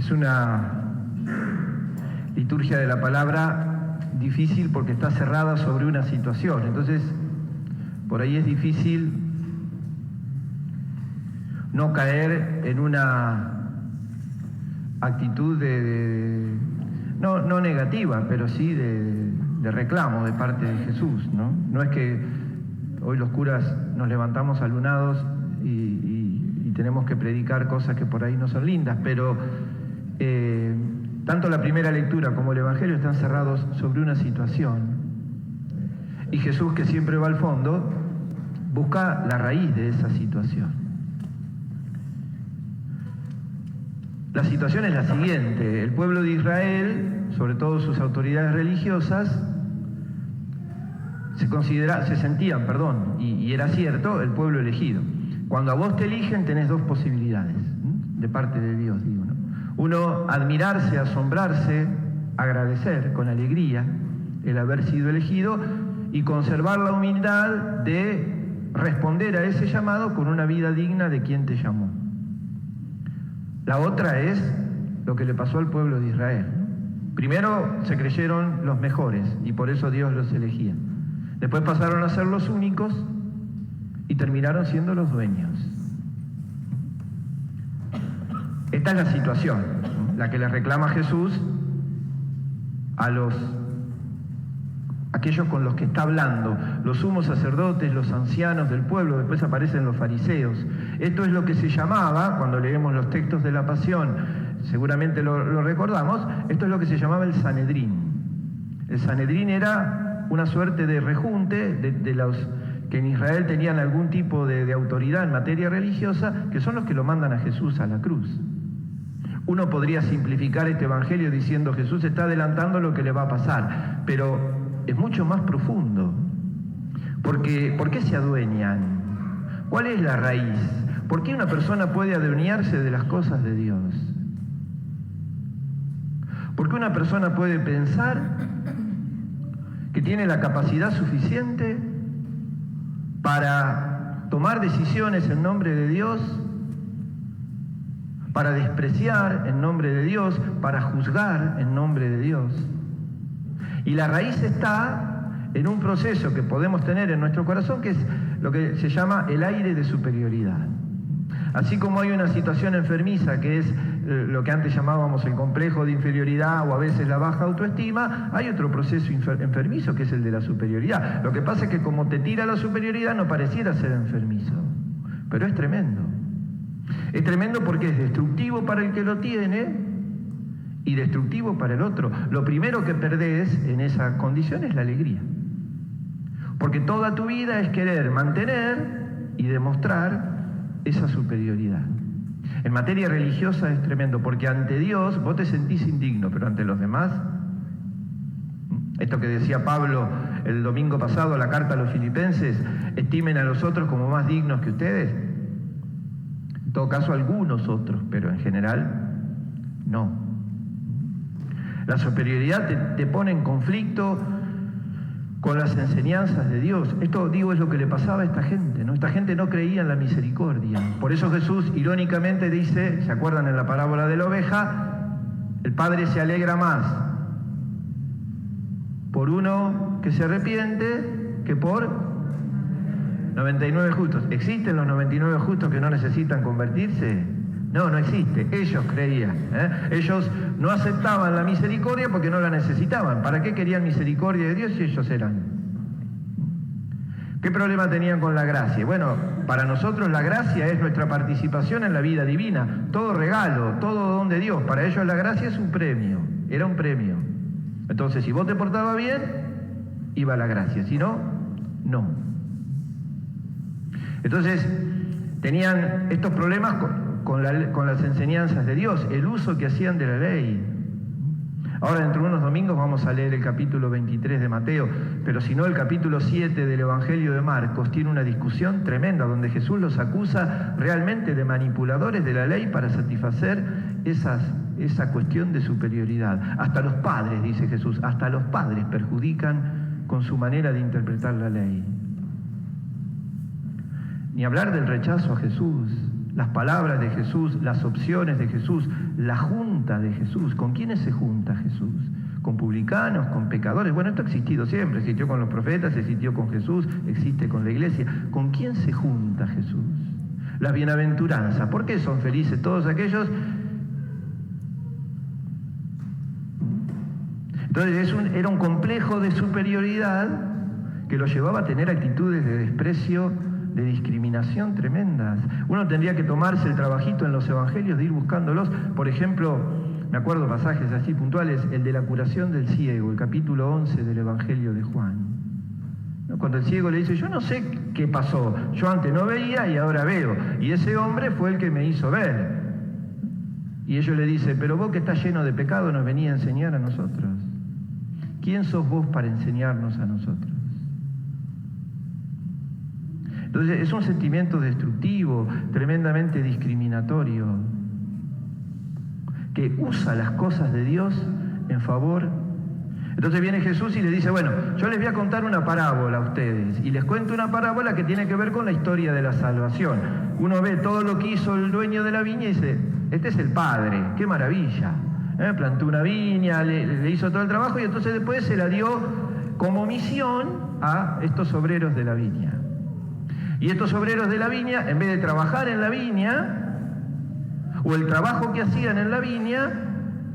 Es una liturgia de la palabra difícil porque está cerrada sobre una situación. Entonces, por ahí es difícil no caer en una actitud no negativa, pero sí de reclamo de parte de Jesús, ¿no? No es que hoy los curas nos levantamos alunados y tenemos que predicar cosas que por ahí no son lindas, pero tanto la primera lectura como el Evangelio están cerrados sobre una situación. Y Jesús, que siempre va al fondo, busca la raíz de esa situación. La situación es la siguiente: el pueblo de Israel, sobre todo sus autoridades religiosas, se sentían, y era cierto, el pueblo elegido. Cuando a vos te eligen tenés dos posibilidades, de parte de Dios, digo, ¿no? Uno, admirarse, asombrarse, agradecer con alegría el haber sido elegido y conservar la humildad de responder a ese llamado con una vida digna de quien te llamó. La otra es lo que le pasó al pueblo de Israel. Primero se creyeron los mejores y por eso Dios los elegía. Después pasaron a ser los únicos y terminaron siendo los dueños. Esta es la situación, ¿no?, la que le reclama Jesús a aquellos con los que está hablando, los sumos sacerdotes, los ancianos del pueblo. Después aparecen los fariseos. Esto es lo que se llamaba, cuando leemos los textos de la Pasión, seguramente lo recordamos, esto es lo que se llamaba el Sanedrín. El Sanedrín era una suerte de rejunte de los que en Israel tenían algún tipo de autoridad en materia religiosa, que son los que lo mandan a Jesús a la cruz. Uno podría simplificar este evangelio diciendo Jesús está adelantando lo que le va a pasar, pero es mucho más profundo. Porque, ¿por qué se adueñan? ¿Cuál es la raíz? ¿Por qué una persona puede adueñarse de las cosas de Dios? ¿Por qué una persona puede pensar que tiene la capacidad suficiente para tomar decisiones en nombre de Dios, para despreciar en nombre de Dios, para juzgar en nombre de Dios? Y la raíz está en un proceso que podemos tener en nuestro corazón, que es lo que se llama el aire de superioridad. Así como hay una situación enfermiza, que es lo que antes llamábamos el complejo de inferioridad o a veces la baja autoestima, hay otro proceso enfermizo que es el de la superioridad. Lo que pasa es que como te tira la superioridad no pareciera ser enfermizo, pero es tremendo. Es tremendo porque es destructivo para el que lo tiene y destructivo para el otro. Lo primero que perdés en esa condición es la alegría. Porque toda tu vida es querer mantener y demostrar esa superioridad. En materia religiosa es tremendo, porque ante Dios vos te sentís indigno, pero ante los demás, esto que decía Pablo el domingo pasado, la carta a los filipenses, estimen a los otros como más dignos que ustedes. En todo caso, algunos otros, pero en general, no. La superioridad te pone en conflicto con las enseñanzas de Dios. Esto, digo, es lo que le pasaba a esta gente, ¿no? Esta gente no creía en la misericordia. Por eso Jesús irónicamente dice, ¿se acuerdan en la parábola de la oveja? El Padre se alegra más por uno que se arrepiente que por 99 justos. ¿Existen los 99 justos que no necesitan convertirse? No, no existe. Ellos creían, Ellos no aceptaban la misericordia porque no la necesitaban. ¿Para qué querían misericordia de Dios si ellos eran? ¿Qué problema tenían con la gracia? Bueno, para nosotros la gracia es nuestra participación en la vida divina. Todo regalo, todo don de Dios. Para ellos la gracia es un premio. Era un premio. Entonces, si vos te portabas bien, iba la gracia. Si no, no. Entonces, tenían estos problemas con las enseñanzas de Dios, el uso que hacían de la ley. Ahora, dentro de unos domingos vamos a leer el capítulo 23 de Mateo, pero si no, el capítulo 7 del Evangelio de Marcos tiene una discusión tremenda donde Jesús los acusa realmente de manipuladores de la ley para satisfacer esa cuestión de superioridad. Hasta los padres, dice Jesús, hasta los padres perjudican con su manera de interpretar la ley. Ni hablar del rechazo a Jesús. las palabras de Jesús, las opciones de Jesús, la junta de Jesús. ¿Con quiénes se junta Jesús? ¿Con publicanos, con pecadores? Bueno, esto ha existido siempre, existió con los profetas, existió con Jesús, existe con la iglesia. ¿Con quién se junta Jesús? Las bienaventuranzas. ¿Por qué son felices todos aquellos? Entonces era un complejo de superioridad que lo llevaba a tener actitudes de desprecio, de discriminación tremendas. Uno tendría que tomarse el trabajito en los evangelios de ir buscándolos. Por ejemplo, me acuerdo pasajes así puntuales, el de la curación del ciego, el capítulo 11 del Evangelio de Juan. Cuando el ciego le dice, yo no sé qué pasó, yo antes no veía y ahora veo, y ese hombre fue el que me hizo ver. Y ellos le dicen, pero vos que estás lleno de pecado nos venía a enseñar a nosotros. ¿Quién sos vos para enseñarnos a nosotros? Entonces es un sentimiento destructivo, tremendamente discriminatorio, que usa las cosas de Dios en favor. Entonces viene Jesús y le dice, bueno, yo les voy a contar una parábola a ustedes, y les cuento una parábola que tiene que ver con la historia de la salvación. Uno ve todo lo que hizo el dueño de la viña y dice, este es el padre, qué maravilla. Plantó una viña, le hizo todo el trabajo y entonces después se la dio como misión a estos obreros de la viña. Y estos obreros de la viña, en vez de trabajar en la viña, o el trabajo que hacían en la viña,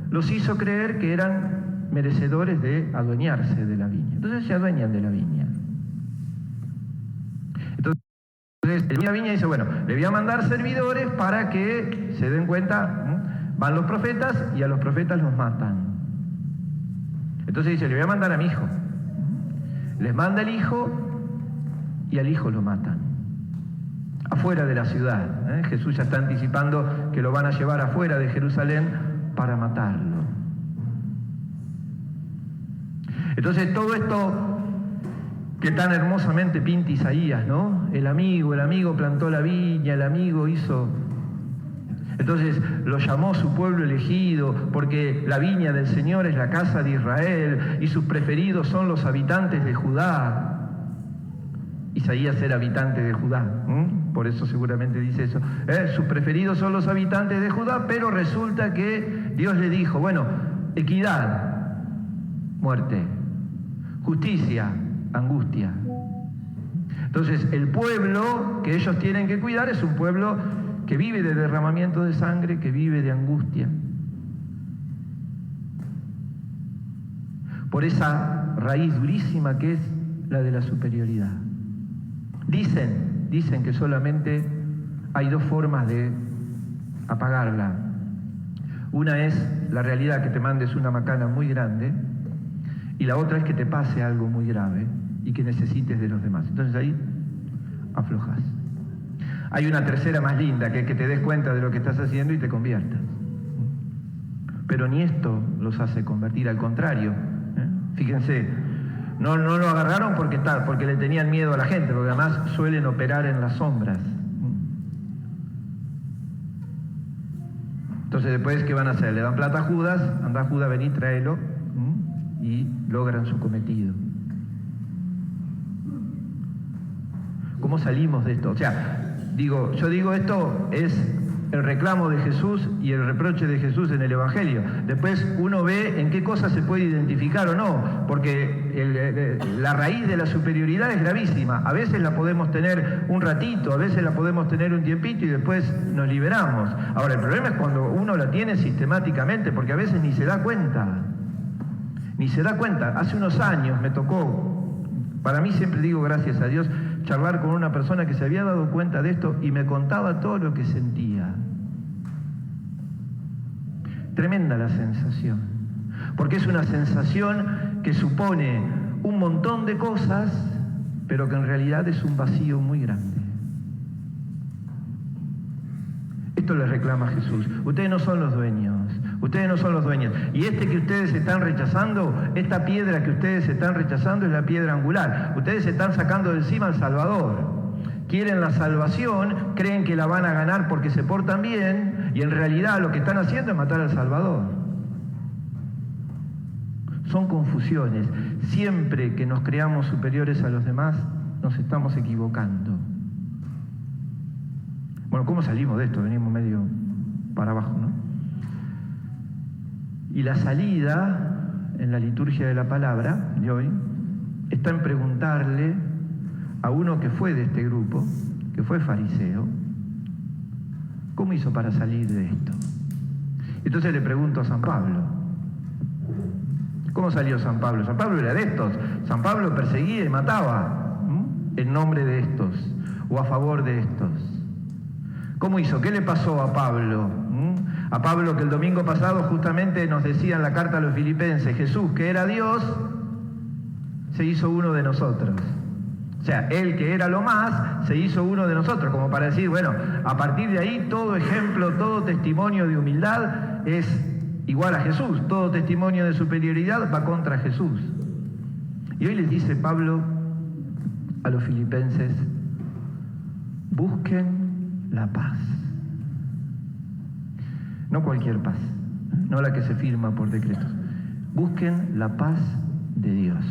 los hizo creer que eran merecedores de adueñarse de la viña. Entonces se adueñan de la viña. Entonces el dueño de la viña dice, bueno, le voy a mandar servidores para que se den cuenta. Van los profetas y a los profetas los matan. Entonces dice, le voy a mandar a mi hijo. Les manda el hijo y al hijo lo matan. Afuera de la ciudad. Jesús ya está anticipando que lo van a llevar afuera de Jerusalén para matarlo. Entonces todo esto que tan hermosamente pinta Isaías, ¿no? El amigo plantó la viña, el amigo hizo... Entonces lo llamó su pueblo elegido, porque la viña del Señor es la casa de Israel y sus preferidos son los habitantes de Judá. Isaías era habitante de Judá, por eso seguramente dice eso. Sus preferidos son los habitantes de Judá, pero resulta que Dios le dijo, bueno, equidad, muerte, justicia, angustia. Entonces el pueblo que ellos tienen que cuidar es un pueblo que vive de derramamiento de sangre, que vive de angustia. Por esa raíz durísima que es la de la superioridad. Dicen que solamente hay dos formas de apagarla. Una es la realidad, que te mandes una macana muy grande, y la otra es que te pase algo muy grave y que necesites de los demás. Entonces ahí aflojas. Hay una tercera más linda, que es que te des cuenta de lo que estás haciendo y te conviertas. Pero ni esto los hace convertir, al contrario. Fíjense, no lo agarraron porque le tenían miedo a la gente, porque además suelen operar en las sombras. Entonces después, ¿qué van a hacer? Le dan plata a Judas, anda Judas, vení, tráelo, y logran su cometido. ¿Cómo salimos de esto? O sea, yo digo esto es el reclamo de Jesús y el reproche de Jesús en el Evangelio. Después uno ve en qué cosas se puede identificar o no, porque la raíz de la superioridad es gravísima. A veces la podemos tener un ratito, a veces la podemos tener un tiempito y después nos liberamos. Ahora, el problema es cuando uno la tiene sistemáticamente, porque a veces ni se da cuenta. Hace unos años me tocó, para mí siempre digo gracias a Dios, charlar con una persona que se había dado cuenta de esto y me contaba todo lo que sentía. Tremenda la sensación, porque es una sensación que supone un montón de cosas, pero que en realidad es un vacío muy grande. Esto les reclama Jesús. Ustedes no son los dueños. Y que ustedes están rechazando, esta piedra que ustedes están rechazando es la piedra angular. Ustedes están sacando de encima al Salvador. Quieren la salvación, creen que la van a ganar porque se portan bien, y en realidad lo que están haciendo es matar al Salvador. Son confusiones. Siempre que nos creamos superiores a los demás, nos estamos equivocando. Bueno, ¿cómo salimos de esto? Venimos medio para abajo, ¿no? Y la salida en la liturgia de la palabra de hoy está en preguntarle a uno que fue de este grupo, que fue fariseo, ¿cómo hizo para salir de esto? Entonces le pregunto a San Pablo, ¿cómo salió San Pablo? San Pablo era de estos. San Pablo perseguía y mataba en nombre de estos o a favor de estos. ¿Cómo hizo? ¿Qué le pasó a Pablo? A Pablo, que el domingo pasado justamente nos decía en la carta a los filipenses, Jesús, que era Dios, se hizo uno de nosotros. O sea, él que era lo más, se hizo uno de nosotros, como para decir, bueno, a partir de ahí todo ejemplo, todo testimonio de humildad es igual a Jesús, todo testimonio de superioridad va contra Jesús. Y hoy les dice Pablo a los filipenses, busquen la paz. No cualquier paz, no la que se firma por decretos. Busquen la paz de Dios.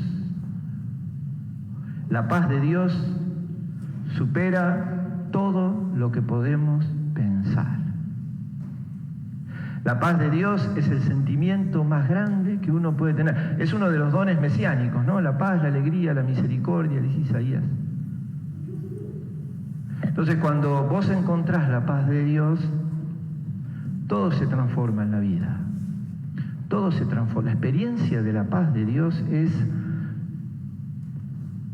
La paz de Dios supera todo lo que podemos pensar. La paz de Dios es el sentimiento más grande que uno puede tener. Es uno de los dones mesiánicos, ¿no? La paz, la alegría, la misericordia, dice Isaías. Entonces, cuando vos encontrás la paz de Dios, todo se transforma en la vida. Todo se transforma. La experiencia de la paz de Dios es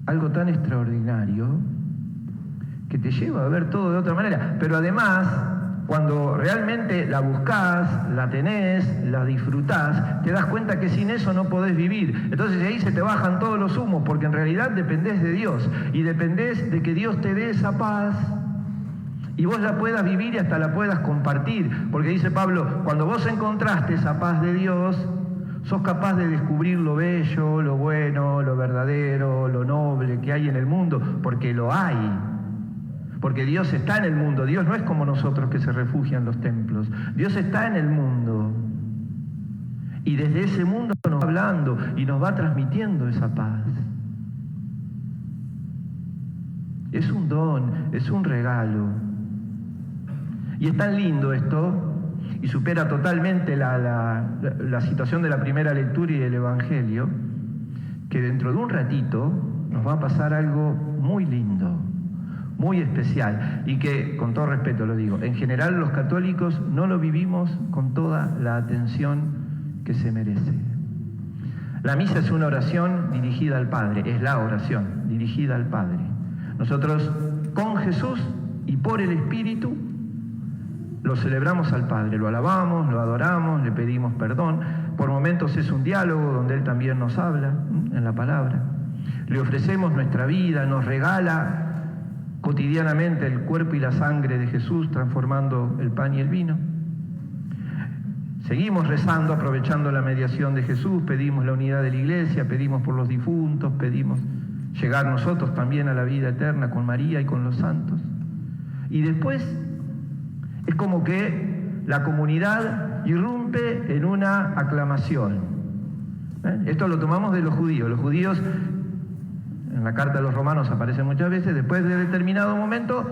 algo tan extraordinario que te lleva a ver todo de otra manera. Pero además, cuando realmente la buscás, la tenés, la disfrutás, te das cuenta que sin eso no podés vivir. Entonces ahí se te bajan todos los humos, porque en realidad dependés de Dios y dependés de que Dios te dé esa paz y vos la puedas vivir y hasta la puedas compartir. Porque dice Pablo, cuando vos encontraste esa paz de Dios, sos capaz de descubrir lo bello, lo bueno, lo verdadero, lo noble que hay en el mundo, porque lo hay. Porque Dios está en el mundo. Dios no es como nosotros que se refugian en los templos. Dios está en el mundo. Y desde ese mundo nos va hablando y nos va transmitiendo esa paz. Es un don, es un regalo. Y es tan lindo esto, y supera totalmente la situación de la primera lectura y del Evangelio, que dentro de un ratito nos va a pasar algo muy lindo, muy especial, y que, con todo respeto lo digo, en general los católicos no lo vivimos con toda la atención que se merece. La misa es una oración dirigida al Padre, es la oración dirigida al Padre. Nosotros, con Jesús y por el Espíritu, lo celebramos al Padre, lo alabamos, lo adoramos, le pedimos perdón. Por momentos es un diálogo donde Él también nos habla en la palabra. Le ofrecemos nuestra vida, nos regala cotidianamente el cuerpo y la sangre de Jesús, transformando el pan y el vino. Seguimos rezando, aprovechando la mediación de Jesús, pedimos la unidad de la Iglesia, pedimos por los difuntos, pedimos llegar nosotros también a la vida eterna con María y con los santos. Y después es como que la comunidad irrumpe en una aclamación. Esto lo tomamos de los judíos. Los judíos, en la carta de los romanos aparecen muchas veces, después de determinado momento,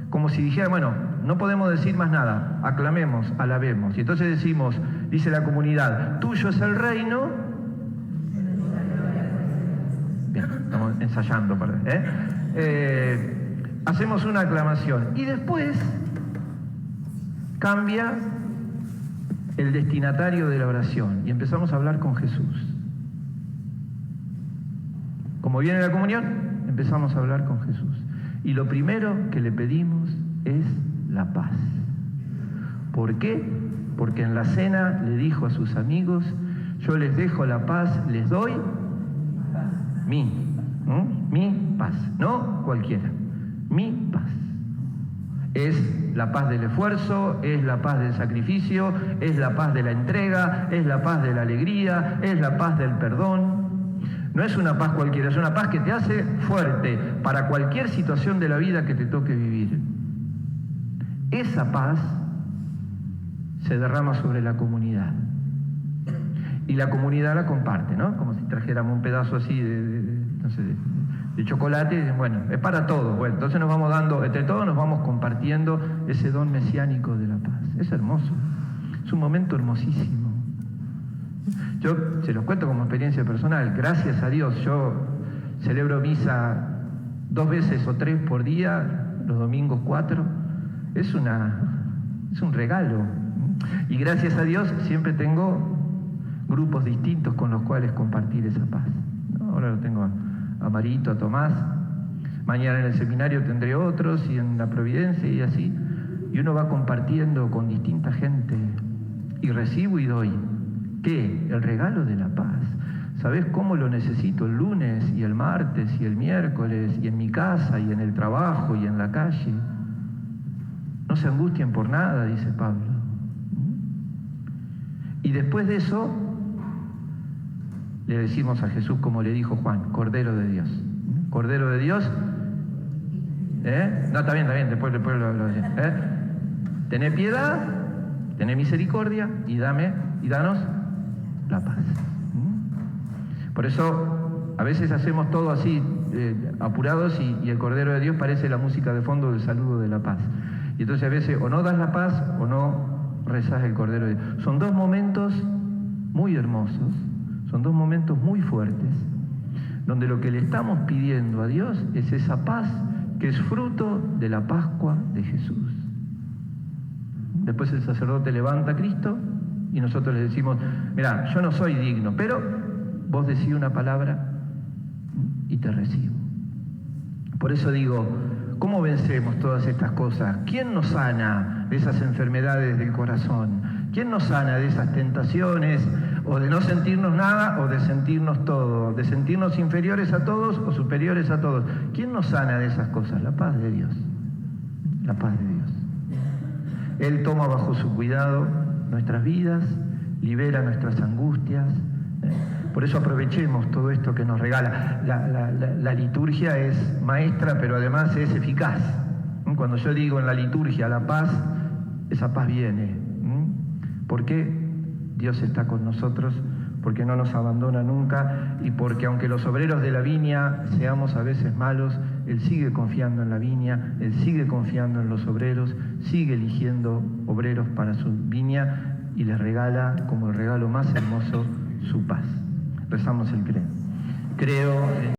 como si dijeran, bueno, no podemos decir más nada, aclamemos, alabemos. Y entonces decimos, dice la comunidad, tuyo es el reino. Bien, estamos ensayando, perdón. Hacemos una aclamación. Y después cambia el destinatario de la oración y empezamos a hablar con Jesús. Como viene la comunión, empezamos a hablar con Jesús. Y lo primero que le pedimos es la paz. ¿Por qué? Porque en la cena le dijo a sus amigos, yo les dejo la paz, les doy mi paz, no cualquiera, mi paz. Es la paz del esfuerzo, es la paz del sacrificio, es la paz de la entrega, es la paz de la alegría, es la paz del perdón. No es una paz cualquiera, es una paz que te hace fuerte para cualquier situación de la vida que te toque vivir. Esa paz se derrama sobre la comunidad. Y la comunidad la comparte, ¿no? Como si trajéramos un pedazo así de chocolate, bueno, es para todos. Bueno, entonces nos vamos dando, entre todos nos vamos compartiendo ese don mesiánico de la paz. Es hermoso, es un momento hermosísimo. Yo se los cuento como experiencia personal. Gracias a Dios, yo celebro misa 2 veces o 3 por día, los domingos 4. Es un regalo. Y gracias a Dios siempre tengo grupos distintos con los cuales compartir esa paz. Ahora lo tengo a Marito, a Tomás. Mañana en el seminario tendré otros, y en la Providencia, y así. Y uno va compartiendo con distinta gente. Y recibo y doy. ¿Qué? El regalo de la paz. ¿Sabés cómo lo necesito el lunes y el martes y el miércoles y en mi casa y en el trabajo y en la calle? No se angustien por nada, dice Pablo. Y después de eso, le decimos a Jesús como le dijo Juan, Cordero de Dios. Cordero de Dios. No, está bien, después lo Tené piedad, tené misericordia y danos la paz. Por eso a veces hacemos todo así, apurados, y el Cordero de Dios parece la música de fondo del saludo de la paz. Y entonces a veces o no das la paz o no rezás el Cordero de Dios. Son 2 momentos muy hermosos, son 2 momentos muy fuertes, donde lo que le estamos pidiendo a Dios es esa paz que es fruto de la Pascua de Jesús. Después el sacerdote levanta a Cristo y nosotros le decimos, mirá, yo no soy digno, pero vos decís una palabra y te recibo. Por eso digo, ¿cómo vencemos todas estas cosas? ¿Quién nos sana de esas enfermedades del corazón? ¿Quién nos sana de esas tentaciones, o de no sentirnos nada o de sentirnos todo, de sentirnos inferiores a todos o superiores a todos? ¿Quién nos sana de esas cosas? La paz de Dios. La paz de Dios. Él toma bajo su cuidado nuestras vidas, libera nuestras angustias. Por eso aprovechemos todo esto que nos regala. La liturgia es maestra, pero además es eficaz. Cuando yo digo en la liturgia la paz, esa paz viene. ¿Por qué? Dios está con nosotros, porque no nos abandona nunca, y porque aunque los obreros de la viña seamos a veces malos, Él sigue confiando en la viña, Él sigue confiando en los obreros, sigue eligiendo obreros para su viña y les regala, como el regalo más hermoso, su paz. Rezamos el credo. Creo